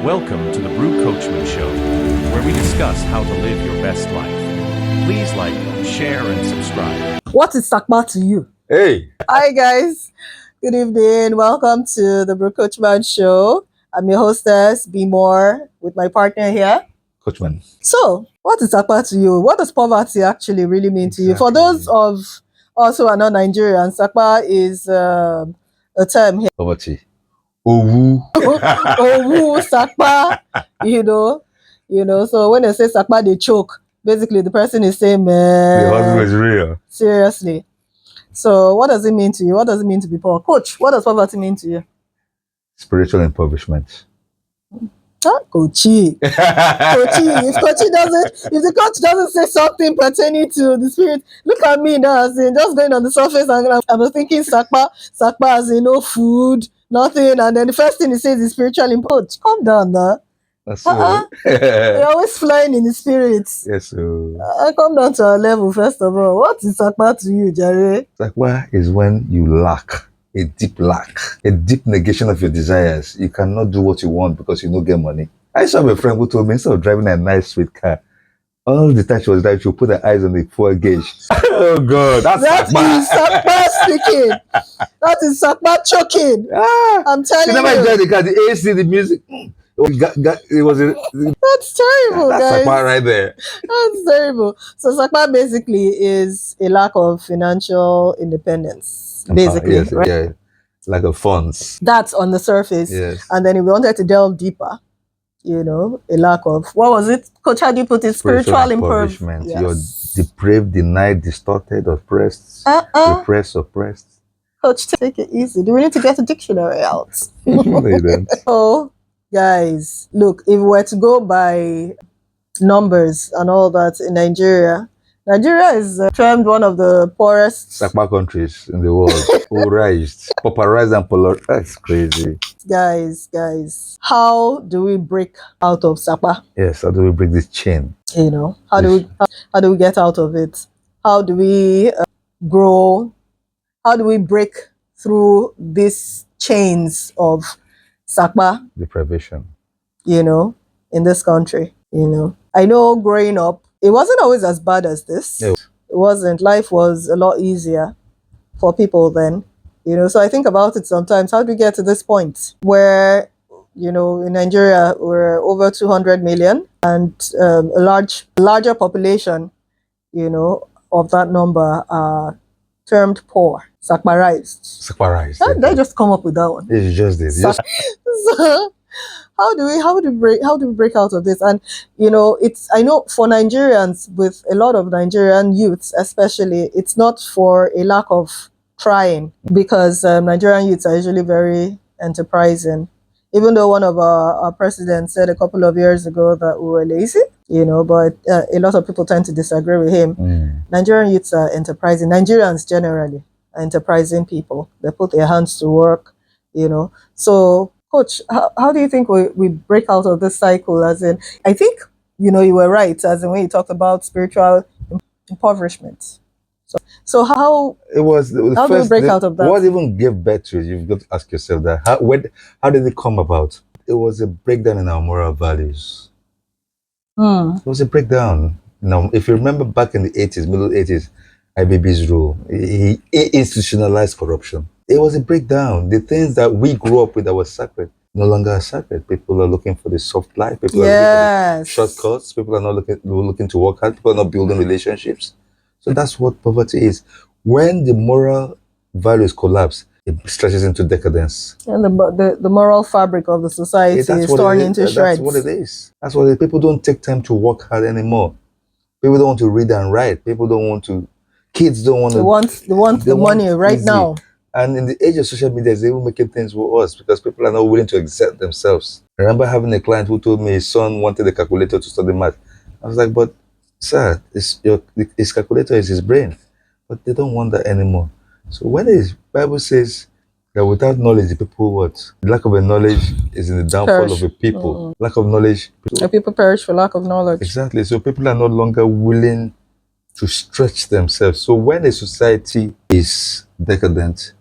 Welcome to the Brew Coachman Show, where we discuss how to live your best life. Please like, share, and subscribe. What is Sakma to you? Hey! Hi guys, good evening. Welcome to the Brew Coachman Show. I'm your hostess, Be More, with my partner here. Coachman. So, what is Sakma to you? What does poverty actually really mean to you? For those of us who are not Nigerian, Sakma is a term here. Poverty. Owu. Owu, Sakma, you know. So when they say Sakma, they choke. Basically, the person is saying, man. The hustle is real. Seriously. So what does it mean to you? What does it mean to be poor? Coach, what does poverty mean to you? Spiritual impoverishment. Huh? Coachy. If the coach doesn't say something pertaining to the spirit, look at me now, as in just going on the surface, and I'm thinking Sakma as in no food, nothing, and then the first thing he says is spiritual impoverishment. Coach, calm down now. That's You're always flying in the spirits. Yes, sir. Come down to our level, first of all. What is Sakma to you, Jerry? Sakwa is when you lack, a deep lack, a deep negation of your desires. You cannot do what you want because you don't get money. I used to have a friend who told me, instead of driving a nice, sweet car, all the time she was driving, she would put her eyes on the fuel gauge. Oh, God. That is Sakma speaking. That is Sakma choking. I'm telling you. She never enjoyed the car, the AC, the music. It was That's terrible, that's guys. Sakwa right there. That's terrible. So Sakma basically is a lack of financial independence. Basically, yes, right? Yeah, lack of funds. That's on the surface. Yes. And then if we wanted to delve deeper, a lack of, what was it? Coach, how do you put it? Spiritual impoverishment. Yes. You're depraved, denied, distorted, oppressed, repressed, oppressed. Coach, take it easy. Do we need to get a dictionary out? No, you don't. Oh, guys, look, if we were to go by numbers and all that in Nigeria is termed one of the poorest Sakma countries in the world. Polarized, pauperized, and polarized. That's crazy. Guys, how do we break out of Sakma? Yes, how do we break this chain? How do we get out of it? How do we grow? How do we break through these chains of Sakma, Deprivation. in this country? I know growing up, it wasn't always as bad as this. Yeah. It wasn't. Life was a lot easier for people then. So I think about it sometimes. How do we get to this point where, in Nigeria, we're over 200 million and a larger population, of that number are termed poor, Sakmarized. How did I just come up with that one? It's just this. So, how do we break out of this? And I know for Nigerians, with a lot of Nigerian youths especially, it's not for a lack of trying, because Nigerian youths are usually very enterprising. Even though one of our presidents said a couple of years ago that we were lazy, but a lot of people tend to disagree with him. Nigerian youths are enterprising. Nigerians generally are enterprising people. They put their hands to work, So, Coach, how do you think we break out of this cycle? As in, I think, you were right, as in when you talked about spiritual impoverishment. So how it was how do we break out of that? What even gave birth to it? You've got to ask yourself that. How did it come about? It was a breakdown in our moral values. It was a breakdown. If you remember back in the 80s, middle 80s, IBB's rule, he institutionalized corruption. It was a breakdown. The things that we grew up with that were sacred no longer are sacred. People are looking for the soft life. People are looking for the shortcuts. People are not looking to work hard. People are not building relationships. So that's what poverty is. When the moral values collapse, it stretches into decadence. And the moral fabric of the society is torn into shreds. That's what it is. That's what it is. People don't take time to work hard anymore. People don't want to read and write. People don't want to. Kids don't want to. They want the money right now. And in the age of social media, they're even making things worse because people are not willing to accept themselves. I remember having a client who told me his son wanted a calculator to study math. I was like, but sir, his calculator is his brain. But they don't want that anymore. So when the Bible says that without knowledge, the people what? The lack of a knowledge is in the downfall of a people. Lack of knowledge. People perish for lack of knowledge. Exactly. So people are no longer willing to stretch themselves. So when a society is decadent,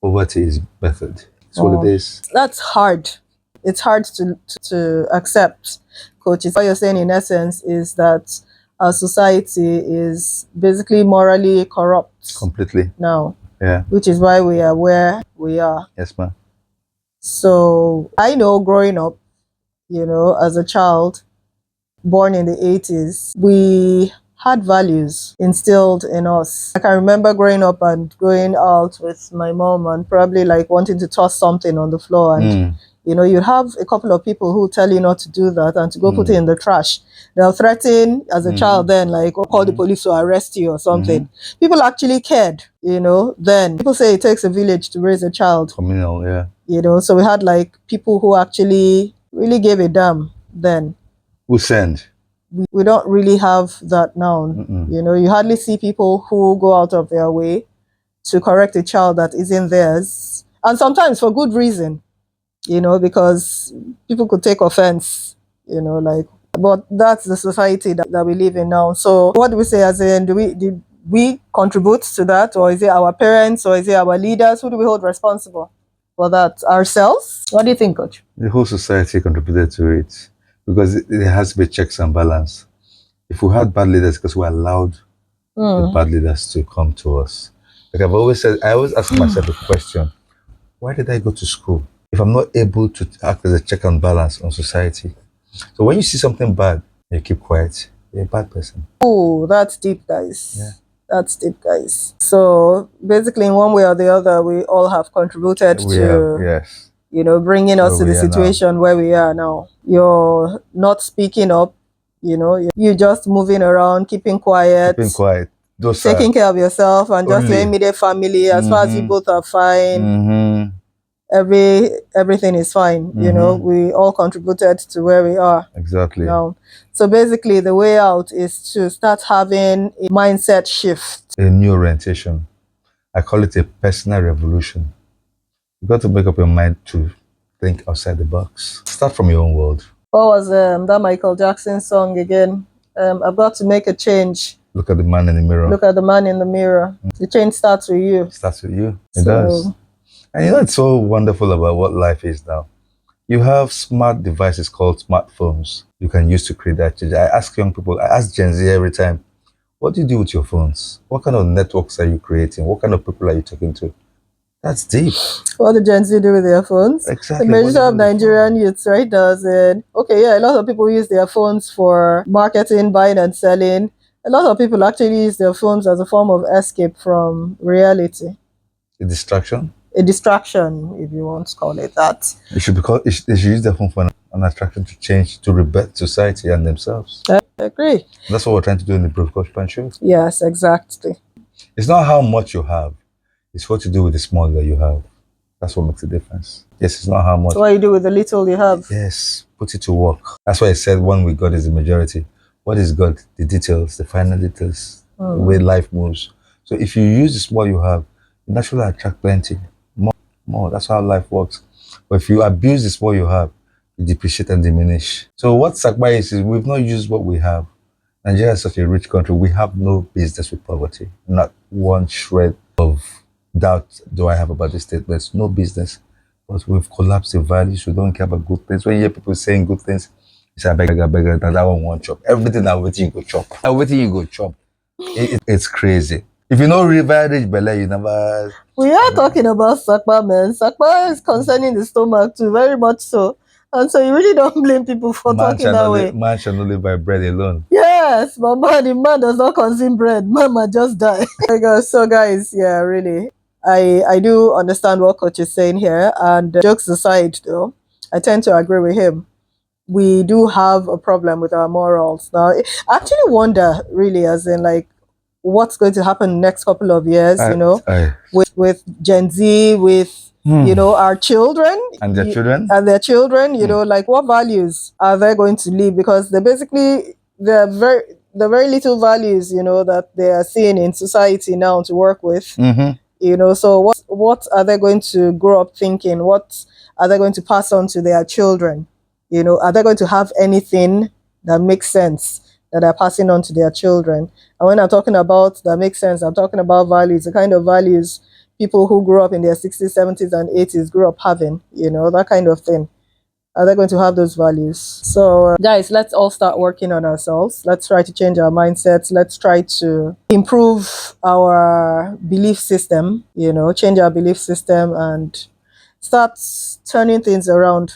poverty is method. That's what it is. That's hard. it's hard to accept, coaches. What you're saying in essence is that our society is basically morally corrupt Completely. now, Yeah. which is why we are where we are. Yes, ma'am. So I know growing up, as a child born in the 80s, we had values instilled in us. I can remember growing up and going out with my mom and probably like wanting to toss something on the floor, and you'd have a couple of people who tell you not to do that and to go put it in the trash. They'll threaten as a child then, like, or call the police to arrest you or something. People actually cared, then. People say it takes a village to raise a child. Communal, yeah. So we had like people who actually really gave a damn then. Who send? We don't really have that now. You hardly see people who go out of their way to correct a child that isn't theirs. And sometimes for good reason, because people could take offense, but that's the society that we live in now. So what do we say, as in, did we contribute to that, or is it our parents, or is it our leaders? Who do we hold responsible for that? Ourselves? What do you think, Coach? The whole society contributed to it, because there has to be checks and balance. If we had bad leaders, because we allowed the bad leaders to come to us. Like I've always said, I always ask myself a question: why did I go to school if I'm not able to act as a check and balance on society? So when you see something bad, you keep quiet. You're a bad person. Oh, that's deep, guys. Yeah. That's deep, guys. So basically, in one way or the other, we all have contributed to, yes, bringing us to the situation where we are now. You're not speaking up, you're just moving around, keeping quiet. Taking care of yourself and just your immediate family. As far as you both are fine, everything is fine. We all contributed to where we are. Exactly. Now, so basically, the way out is to start having a mindset shift, a new orientation. I call it a personal revolution. You've got to make up your mind to think outside the box. Start from your own world. What was that Michael Jackson song again? I've got to make a change. Look at the man in the mirror. Look at the man in the mirror. The change starts with you. It starts with you. It does. And it's so wonderful about what life is now. You have smart devices called smartphones you can use to create that change. I ask young people, I ask Gen Z every time, what do you do with your phones? What kind of networks are you creating? What kind of people are you talking to? That's deep. What do Gen Z do with their phones? Exactly. The majority of Nigerian youths, right, a lot of people use their phones for marketing, buying and selling. A lot of people actually use their phones as a form of escape from reality. A distraction? A distraction, if you want to call it that. They should use their phone for an attraction to change, to rebel society and themselves. I agree. That's what we're trying to do in the Brave Coach Pan Show. Yes, exactly. It's not how much you have, it's what you do with the small that you have. That's what makes a difference. Yes, it's not how much. So what you do with the little you have. Yes, put it to work. That's why I said one with God is the majority. What is God? The details, the final details, the way life moves. So if you use the small you have, you naturally attract plenty. More. That's how life works. But if you abuse the small you have, you depreciate and diminish. So what Sakba is we've not used what we have. Nigeria is such a rich country. We have no business with poverty. Not one shred of doubt do I have about this statement. No business. But we've collapsed the values. We don't care about good things. When you hear people saying good things, you say, I beg, that one won't chop. Everything that waiting you go chop. Everything you go chop. It's crazy. If you know river rich belle, you never. We are talking about Sakpa, man. Sakpa is concerning the stomach too, very much so. And so you really don't blame people for talking that way. Man shall not live by bread alone. Yes, but the man does not consume bread. Man might just die. So guys, yeah, really. I do understand what Coach is saying here. And jokes aside though, I tend to agree with him. We do have a problem with our morals. Now, I actually wonder, really, as in like, what's going to happen next couple of years, with Gen Z, with our children and their children, like what values are they going to leave? Because they're basically the very little values that they are seeing in society now to work with. So what are they going to grow up thinking? What are they going to pass on to their children? Are they going to have anything that makes sense that they're passing on to their children? And when I'm talking about that makes sense, I'm talking about values, the kind of values people who grew up in their 60s, 70s, and 80s grew up having, that kind of thing. Are they going to have those values? So, guys, let's all start working on ourselves. Let's try to change our mindsets. Let's try to improve our belief system, change our belief system and start turning things around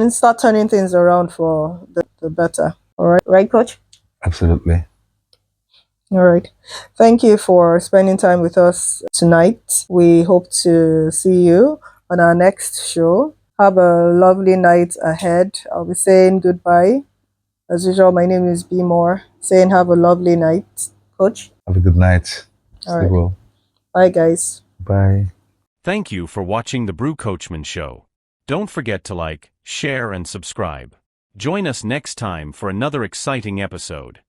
start turning things around for the better. All right. Right, coach? Absolutely. All right. Thank you for spending time with us tonight. We hope to see you on our next show. Have a lovely night ahead. I'll be saying goodbye. As usual, my name is B Moore. Saying have a lovely night, coach. Have a good night. All Stay right. well. Bye, guys. Bye. Thank you for watching the Brew Coachman Show. Don't forget to like, share, and subscribe. Join us next time for another exciting episode.